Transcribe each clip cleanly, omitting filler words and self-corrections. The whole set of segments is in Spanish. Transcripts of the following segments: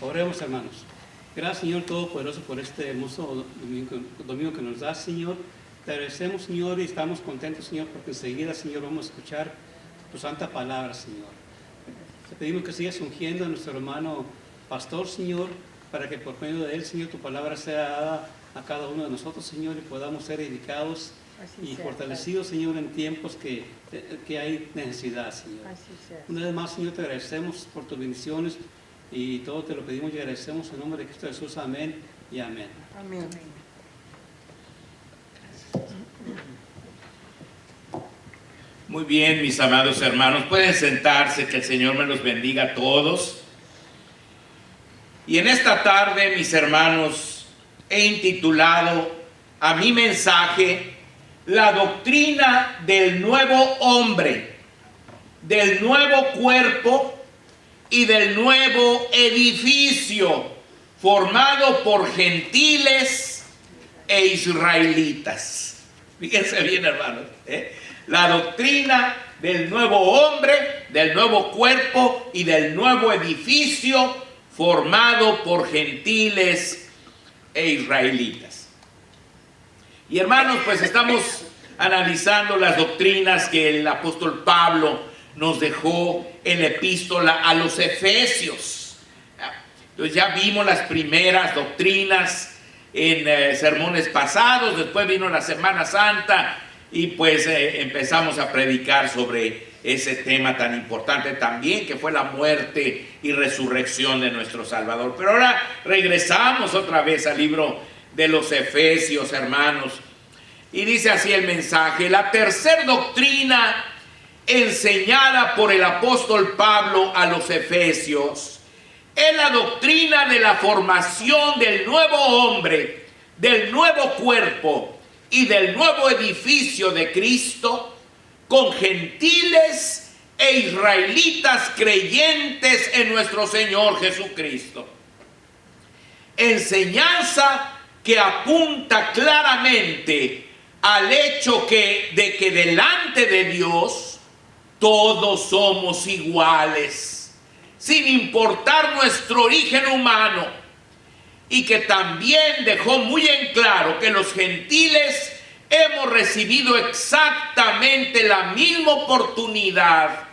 Oremos, hermanos. Gracias, Señor Todopoderoso, por este hermoso domingo que nos das, Señor. Te agradecemos, Señor, y estamos contentos, Señor, porque enseguida, Señor, vamos a escuchar tu santa palabra, Señor. Te pedimos que sigas ungiendo a nuestro hermano pastor, Señor, para que por medio de él, Señor, tu palabra sea dada a cada uno de nosotros, Señor, y podamos ser edificados y fortalecidos, Señor, en tiempos que hay necesidad, Señor. Una vez más, Señor, te agradecemos por tus bendiciones y todo te lo pedimos y agradecemos en nombre de Cristo Jesús. Amén y amén. Amén. Muy bien, mis amados hermanos, pueden sentarse, que el Señor me los bendiga a todos. Y en esta tarde, mis hermanos, he intitulado a mi mensaje la doctrina del nuevo hombre, del nuevo cuerpo y del nuevo edificio formado por gentiles e israelitas. Fíjense bien, hermanos, la doctrina del nuevo hombre, del nuevo cuerpo y del nuevo edificio formado por gentiles e israelitas. Y hermanos, pues estamos analizando las doctrinas que el apóstol Pablo nos dejó en la epístola a los Efesios. Entonces ya vimos las primeras doctrinas en sermones pasados, después vino la Semana Santa y pues empezamos a predicar sobre ese tema tan importante también, que fue la muerte y resurrección de nuestro Salvador. Pero ahora regresamos otra vez al libro de los Efesios, hermanos, y dice así el mensaje: la tercera doctrina enseñada por el apóstol Pablo a los Efesios es la doctrina de la formación del nuevo hombre, del nuevo cuerpo y del nuevo edificio de Cristo, con gentiles e israelitas creyentes en nuestro Señor Jesucristo. Enseñanza que apunta claramente al hecho de que delante de Dios todos somos iguales, sin importar nuestro origen humano, y que también dejó muy en claro que los gentiles hemos recibido exactamente la misma oportunidad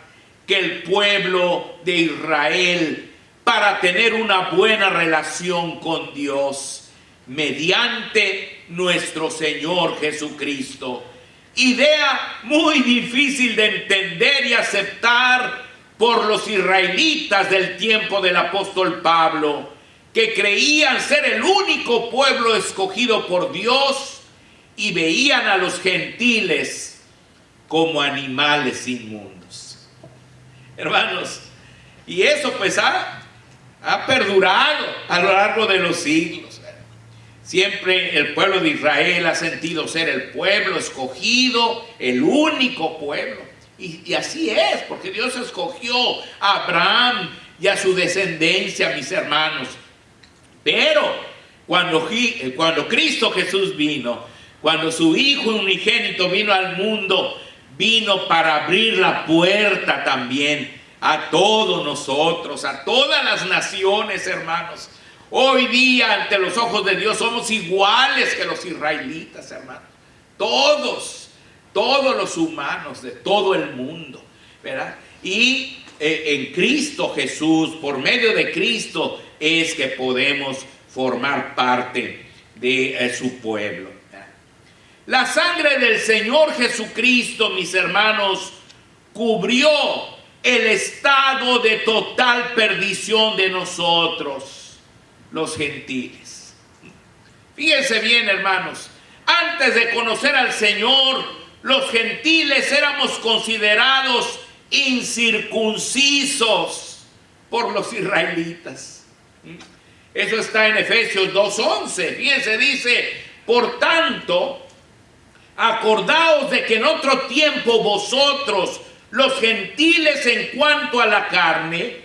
que el pueblo de Israel para tener una buena relación con Dios mediante nuestro Señor Jesucristo. Idea muy difícil de entender y aceptar por los israelitas del tiempo del apóstol Pablo, que creían ser el único pueblo escogido por Dios y veían a los gentiles como animales inmundos. Hermanos, y eso pues ha perdurado a lo largo de los siglos. Siempre el pueblo de Israel ha sentido ser el pueblo escogido, el único pueblo. Y así es, porque Dios escogió a Abraham y a su descendencia, mis hermanos. Pero cuando Cristo Jesús vino, cuando su Hijo unigénito vino al mundo, vino para abrir la puerta también a todos nosotros, a todas las naciones, hermanos. Hoy día, ante los ojos de Dios, somos iguales que los israelitas, hermanos. Todos los humanos de todo el mundo, ¿verdad? Y en Cristo Jesús, por medio de Cristo, es que podemos formar parte de su pueblo. La sangre del Señor Jesucristo, mis hermanos, cubrió el estado de total perdición de nosotros, los gentiles. Fíjense bien, hermanos, antes de conocer al Señor, los gentiles éramos considerados incircuncisos por los israelitas. Eso está en Efesios 2:11. Fíjense, dice: por tanto, acordaos de que en otro tiempo vosotros, los gentiles, en cuanto a la carne,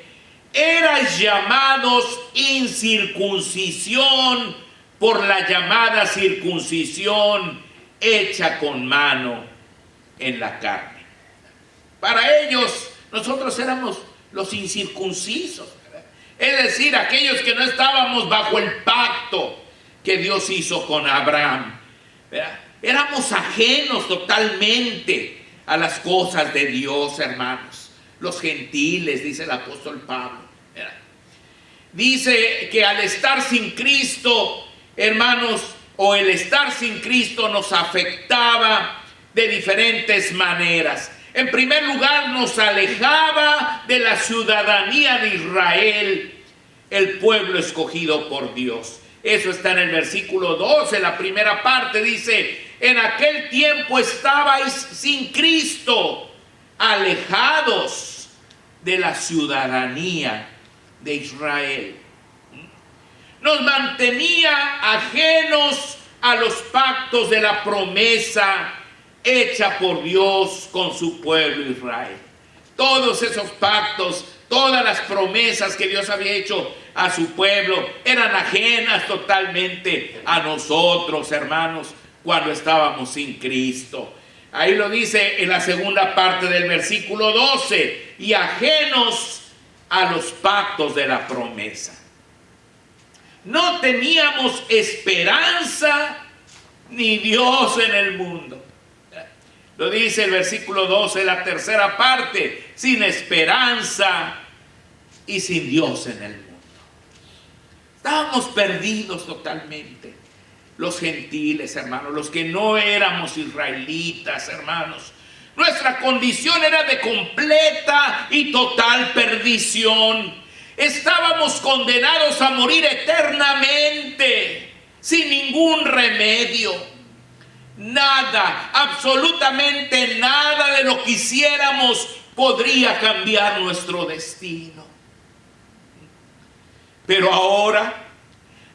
erais llamados incircuncisión por la llamada circuncisión hecha con mano en la carne. Para ellos, nosotros éramos los incircuncisos, ¿verdad? Es decir, aquellos que no estábamos bajo el pacto que Dios hizo con Abraham. ¿Verdad? Éramos ajenos totalmente a las cosas de Dios, hermanos. Los gentiles, dice el apóstol Pablo. ¿Verdad? Dice que al estar sin Cristo, hermanos, o el estar sin Cristo nos afectaba de diferentes maneras. En primer lugar, nos alejaba de la ciudadanía de Israel, el pueblo escogido por Dios. Eso está en el versículo 12, la primera parte dice: en aquel tiempo estabais sin Cristo, alejados de la ciudadanía de Israel. Nos mantenía ajenos a los pactos de la promesa hecha por Dios con su pueblo Israel. Todos esos pactos, todas las promesas que Dios había hecho a su pueblo eran ajenas totalmente a nosotros, hermanos, cuando estábamos sin Cristo. Ahí lo dice en la segunda parte del versículo 12: y ajenos a los pactos de la promesa. No teníamos esperanza ni Dios en el mundo. Lo dice el versículo 12, la tercera parte: sin esperanza y sin Dios en el mundo. Estábamos perdidos totalmente. Los gentiles, hermanos, los que no éramos israelitas, hermanos. Nuestra condición era de completa y total perdición. Estábamos condenados a morir eternamente, sin ningún remedio. Nada, absolutamente nada de lo que hiciéramos podría cambiar nuestro destino. Pero ahora,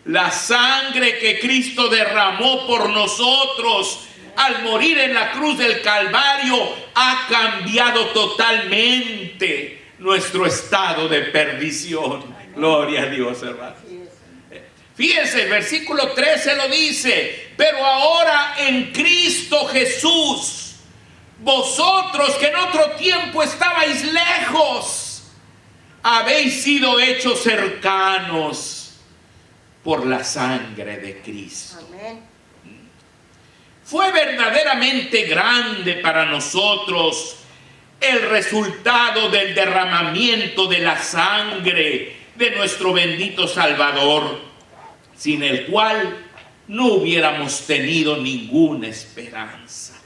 la sangre que Cristo derramó por nosotros al morir en la cruz del Calvario ha cambiado totalmente nuestro estado de perdición. Gloria a Dios, hermanos. Fíjense, el versículo 13 lo dice: pero ahora en Cristo Jesús, vosotros que en otro tiempo estabais lejos, habéis sido hechos cercanos por la sangre de Cristo. Amén. Fue verdaderamente grande para nosotros el resultado del derramamiento de la sangre de nuestro bendito Salvador, sin el cual no hubiéramos tenido ninguna esperanza.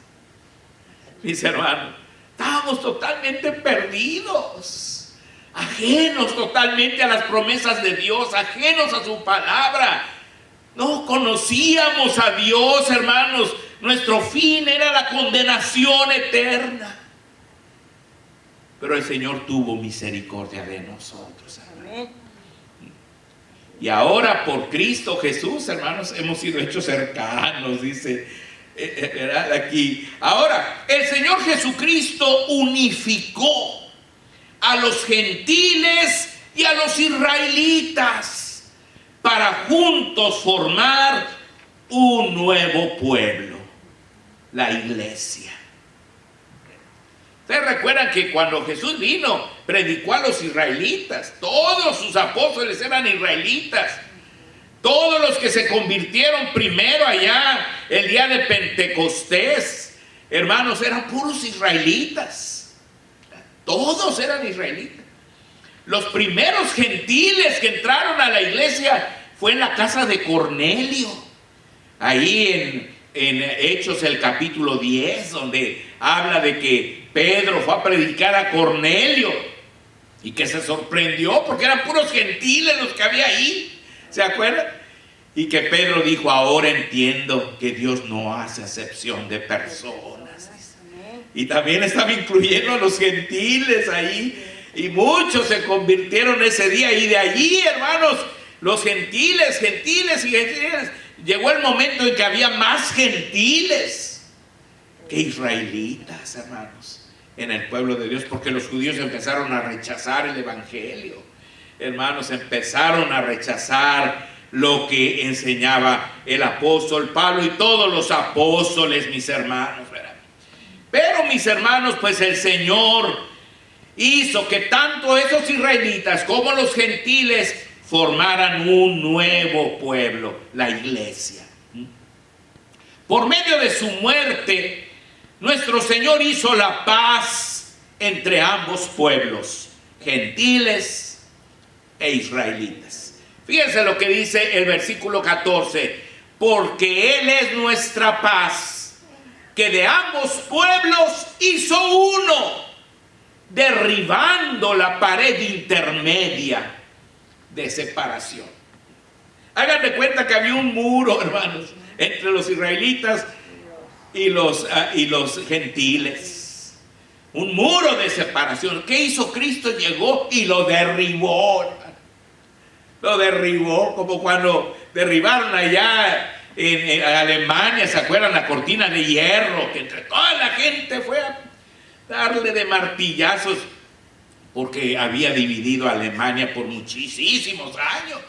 Mis hermanos, estábamos totalmente perdidos, ajenos totalmente a las promesas de Dios, ajenos a su palabra. No conocíamos a Dios, hermanos. Nuestro fin era la condenación eterna. Pero el Señor tuvo misericordia de nosotros, hermanos. Y ahora por Cristo Jesús, hermanos, hemos sido hechos cercanos, dice, ¿verdad? Aquí. Ahora, el Señor Jesucristo unificó a los gentiles y a los israelitas para juntos formar un nuevo pueblo, la iglesia. Ustedes recuerdan que cuando Jesús vino, predicó a los israelitas. Todos sus apóstoles eran israelitas. Todos los que se convirtieron primero allá el día de Pentecostés, hermanos, eran puros israelitas. Todos eran israelitas. Los primeros gentiles que entraron a la iglesia fue en la casa de Cornelio. Ahí en Hechos el capítulo 10, donde habla de que Pedro fue a predicar a Cornelio y que se sorprendió porque eran puros gentiles los que había ahí. ¿Se acuerdan? Y que Pedro dijo: ahora entiendo que Dios no hace acepción de personas. Y también estaba incluyendo a los gentiles ahí. Y muchos se convirtieron ese día. Y de allí, hermanos, los gentiles. Llegó el momento en que había más gentiles que israelitas, hermanos, en el pueblo de Dios, porque los judíos empezaron a rechazar el evangelio. Hermanos, empezaron a rechazar lo que enseñaba el apóstol Pablo y todos los apóstoles, mis hermanos, ¿verdad? Pero mis hermanos, pues el Señor hizo que tanto esos israelitas como los gentiles formaran un nuevo pueblo, la iglesia. Por medio de su muerte, nuestro Señor hizo la paz entre ambos pueblos, gentiles e israelitas. Fíjense lo que dice el versículo 14: porque Él es nuestra paz, que de ambos pueblos hizo uno, derribando la pared intermedia de separación. Hagan de cuenta que había un muro, hermanos, entre los israelitas y los gentiles. Un muro de separación. ¿Qué hizo Cristo? Llegó y lo derribó, hermano. Lo derribó, como cuando derribaron allá en Alemania, ¿se acuerdan? La cortina de hierro, que entre toda la gente fue a darle de martillazos, porque había dividido a Alemania por muchísimos años,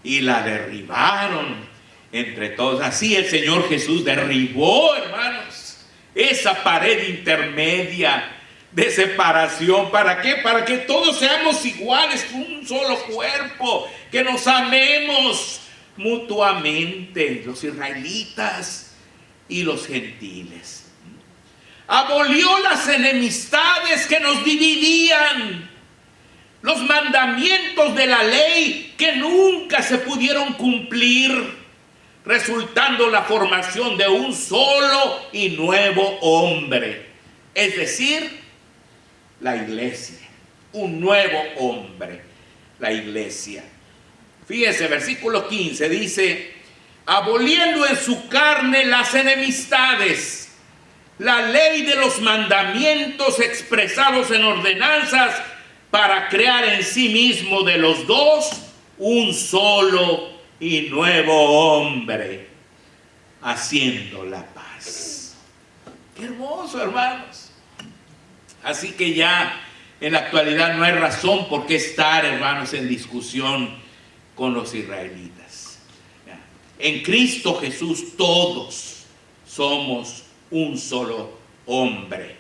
y la derribaron entre todos. Así el Señor Jesús derribó, hermanos, esa pared intermedia de separación. ¿Para qué? Para que todos seamos iguales, un solo cuerpo, que nos amemos mutuamente, los israelitas y los gentiles. Abolió las enemistades que nos dividían, los mandamientos de la ley que nunca se pudieron cumplir, resultando la formación de un solo y nuevo hombre, es decir, la iglesia, un nuevo hombre, la iglesia. Fíjese, versículo 15 dice: aboliendo en su carne las enemistades, la ley de los mandamientos expresados en ordenanzas, para crear en sí mismo de los dos un solo y nuevo hombre, haciendo la paz. Qué hermoso, hermanos. Así que ya en la actualidad no hay razón por qué estar, hermanos, en discusión con los israelitas. En Cristo Jesús todos somos un solo hombre.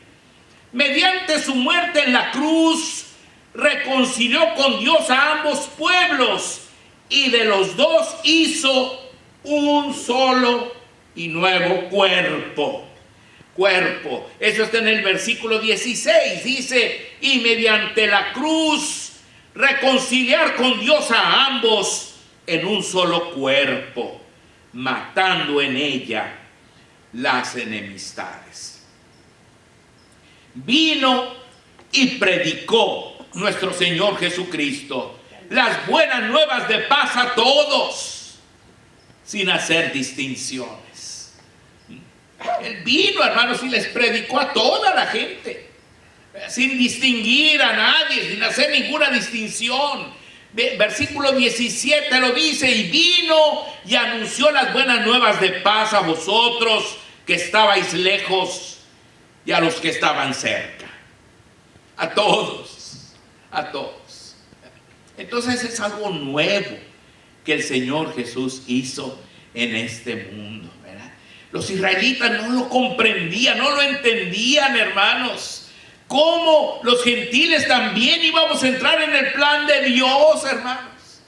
Mediante su muerte en la cruz, reconcilió con Dios a ambos pueblos, y de los dos hizo un solo y nuevo cuerpo. Cuerpo. Eso está en el versículo 16. Dice: y mediante la cruz reconciliar con Dios a ambos en un solo cuerpo, matando en ella las enemistades. Vino y predicó nuestro Señor Jesucristo las buenas nuevas de paz a todos, sin hacer distinciones. Él vino, hermanos, y les predicó a toda la gente, sin distinguir a nadie, sin hacer ninguna distinción. Versículo 17 lo dice: y vino y anunció las buenas nuevas de paz a vosotros que estabais lejos y a los que estaban cerca. A todos, a todos. Entonces es algo nuevo que el Señor Jesús hizo en este mundo, ¿verdad? Los israelitas no lo comprendían, no lo entendían, hermanos. ¿Cómo los gentiles también íbamos a entrar en el plan de Dios, hermanos?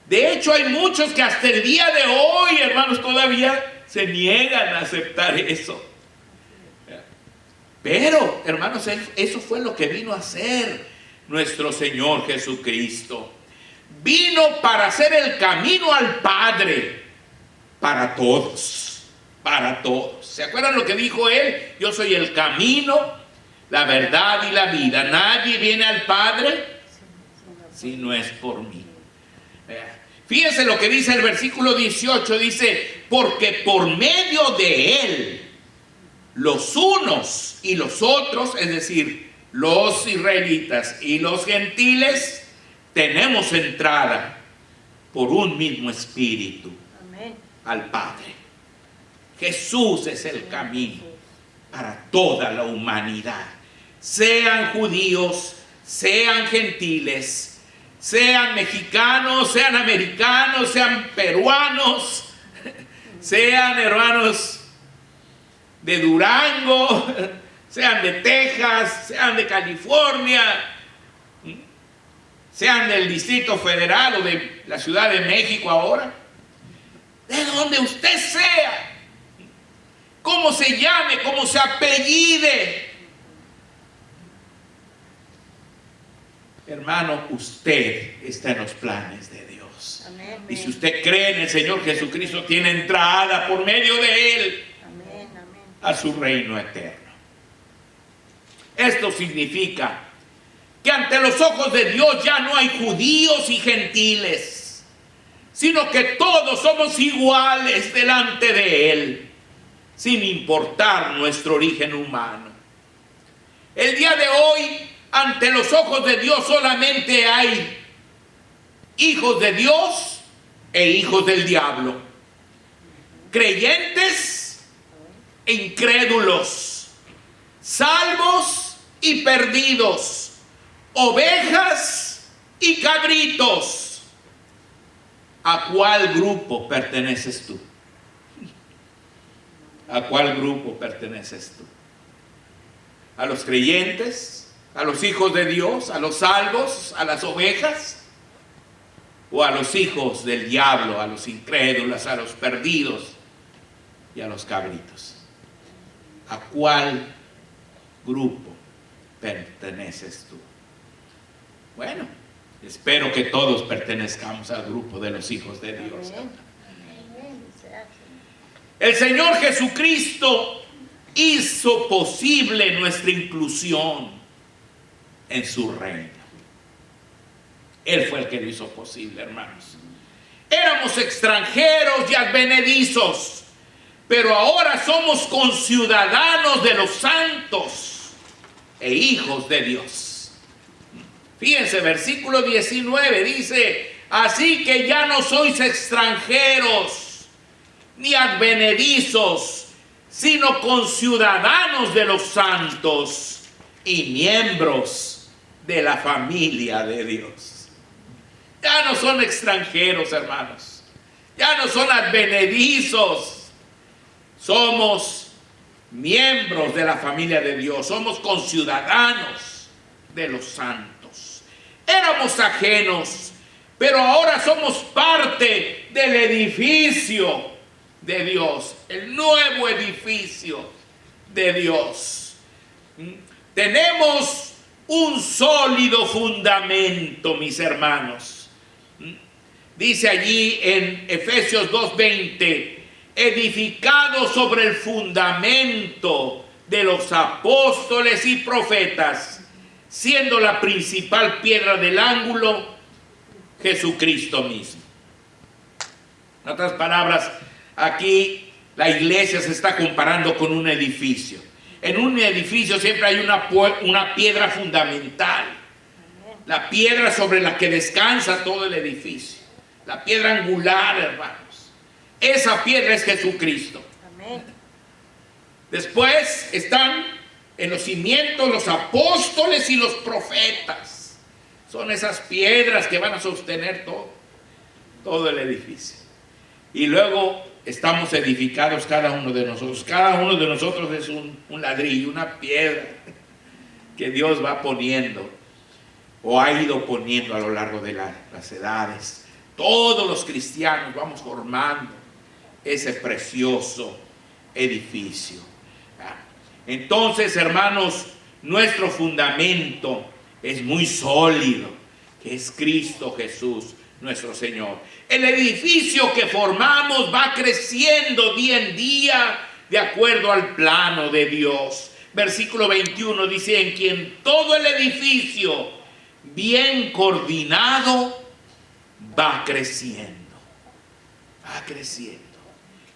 De hecho, hay muchos que hasta el día de hoy, hermanos, todavía se niegan a aceptar eso. Pero, hermanos, eso fue lo que vino a hacer nuestro Señor Jesucristo. Vino para hacer el camino al Padre para todos, para todos. ¿Se acuerdan lo que dijo Él? Yo soy el camino, la verdad y la vida. Nadie viene al Padre si no es por mí. Fíjense lo que dice el versículo 18. Dice: porque por medio de Él, los unos y los otros, es decir, los israelitas y los gentiles, tenemos entrada por un mismo espíritu. Amén. Al Padre. Jesús es el camino para toda la humanidad, sean judíos, sean gentiles, sean mexicanos, sean americanos, sean peruanos, sean hermanos de Durango, sean de Texas, sean de California, sean del Distrito Federal o de la Ciudad de México ahora, de donde usted sea, cómo se llame, cómo se apellide. Hermano, usted está en los planes de Dios. Amén. Y si usted cree en el Señor Jesucristo, tiene entrada por medio de Él Amén, amén. a su reino eterno. Esto significa que ante los ojos de Dios ya no hay judíos y gentiles, sino que todos somos iguales delante de Él, sin importar nuestro origen humano. El día de hoy, ante los ojos de Dios solamente hay hijos de Dios e hijos del diablo, creyentes e incrédulos, salvos y perdidos, ovejas y cabritos. ¿A cuál grupo perteneces tú? ¿A cuál grupo perteneces tú? ¿A los creyentes? ¿A los hijos de Dios? ¿A los salvos? ¿A las ovejas? ¿O a los hijos del diablo? ¿A los incrédulos? ¿A los perdidos? ¿Y a los cabritos? ¿A cuál grupo perteneces tú? Bueno, espero que todos pertenezcamos al grupo de los hijos de Dios. Amén. Amén. El Señor Jesucristo hizo posible nuestra inclusión en su reino. Él fue el que lo hizo posible, hermanos. Éramos extranjeros y advenedizos, pero ahora somos conciudadanos de los santos e hijos de Dios. Fíjense, versículo 19 dice: así que ya no sois extranjeros ni advenedizos, sino conciudadanos de los santos y miembros de la familia de Dios. Ya no son extranjeros, hermanos. Ya no son advenedizos. Somos miembros de la familia de Dios. Somos conciudadanos de los santos. Éramos ajenos, pero ahora somos parte del edificio de Dios, el nuevo edificio de Dios. Tenemos un sólido fundamento, mis hermanos. Dice allí en Efesios 2:20, edificado sobre el fundamento de los apóstoles y profetas, siendo la principal piedra del ángulo Jesucristo mismo. En otras palabras, aquí la iglesia se está comparando con un edificio. En un edificio siempre hay una piedra fundamental, la piedra sobre la que descansa todo el edificio, la piedra angular, hermanos. Esa piedra es Jesucristo. Amén. Después están en los cimientos los apóstoles y los profetas. Son esas piedras que van a sostener todo el edificio. Y luego estamos edificados cada uno de nosotros. Cada uno de nosotros es un ladrillo, una piedra que Dios va poniendo o ha ido poniendo a lo largo de las edades. Todos los cristianos vamos formando ese precioso edificio. Entonces, hermanos, nuestro fundamento es muy sólido, que es Cristo Jesús, nuestro Señor. El edificio que formamos va creciendo día en día de acuerdo al plano de Dios. Versículo 21 dice: en quien todo el edificio bien coordinado va creciendo. Va creciendo.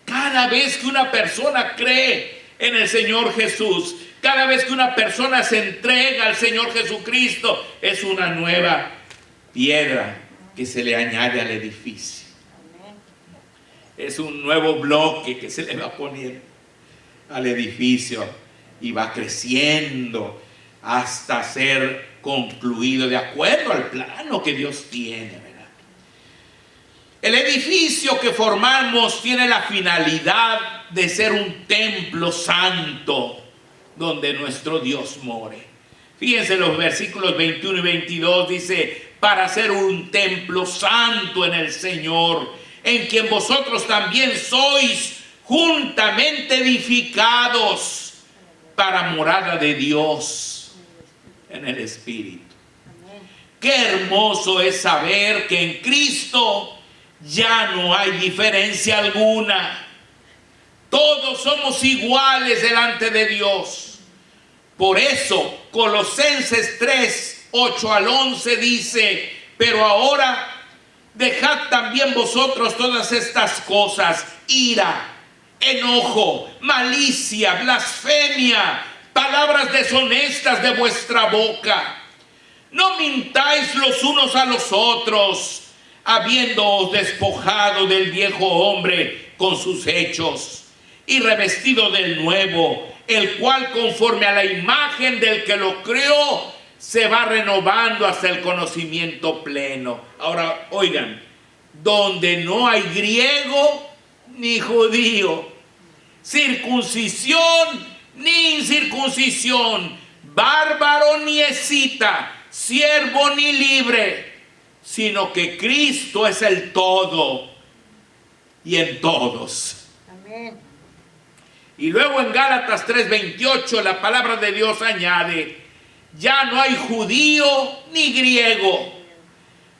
Cada vez que una persona cree en el Señor Jesús, cada vez que una persona se entrega al Señor Jesucristo, es una nueva piedra que se le añade al edificio. Es un nuevo bloque que se le va poniendo al edificio y va creciendo hasta ser concluido de acuerdo al plano que Dios tiene, ¿verdad? El edificio que formamos tiene la finalidad de ser un templo santo donde nuestro Dios more. Fíjense los versículos 21 y 22, dice, para hacer un templo santo en el Señor, en quien vosotros también sois juntamente edificados para morada de Dios en el Espíritu. Qué hermoso es saber que en Cristo ya no hay diferencia alguna. Todos somos iguales delante de Dios. Por eso, Colosenses 3, 8 al 11 dice, pero ahora dejad también vosotros todas estas cosas, ira, enojo, malicia, blasfemia, palabras deshonestas de vuestra boca. No mintáis los unos a los otros, habiéndoos despojado del viejo hombre con sus hechos, y revestido del nuevo, el cual conforme a la imagen del que lo creó, se va renovando hasta el conocimiento pleno. Ahora, oigan, donde no hay griego ni judío, circuncisión ni incircuncisión, bárbaro ni escita, siervo ni libre, sino que Cristo es el todo y en todos. Amén. Y luego en Gálatas 3:28 la palabra de Dios añade, ya no hay judío ni griego,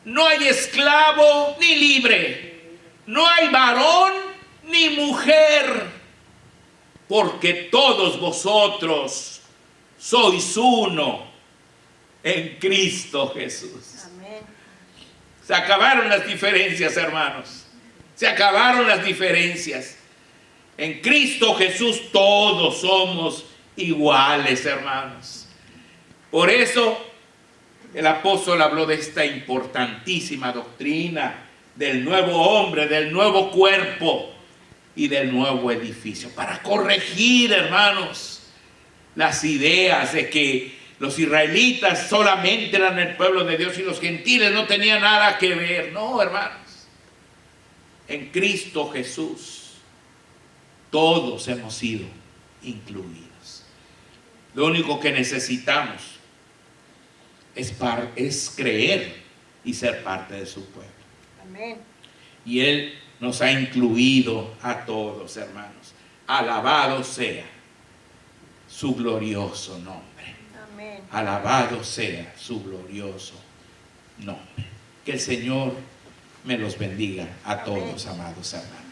no hay esclavo ni libre, no hay varón ni mujer, porque todos vosotros sois uno en Cristo Jesús. Amén. Se acabaron las diferencias, hermanos. Se acabaron las diferencias. En Cristo Jesús todos somos iguales, hermanos. Por eso el apóstol habló de esta importantísima doctrina del nuevo hombre, del nuevo cuerpo y del nuevo edificio, para corregir, hermanos, las ideas de que los israelitas solamente eran el pueblo de Dios y los gentiles no tenían nada que ver. No, hermanos. En Cristo Jesús todos hemos sido incluidos. Lo único que necesitamos es creer y ser parte de su pueblo. Amén. Y Él nos ha incluido a todos, hermanos. Alabado sea su glorioso nombre. Amén. Alabado sea su glorioso nombre. Que el Señor me los bendiga a todos, amados hermanos.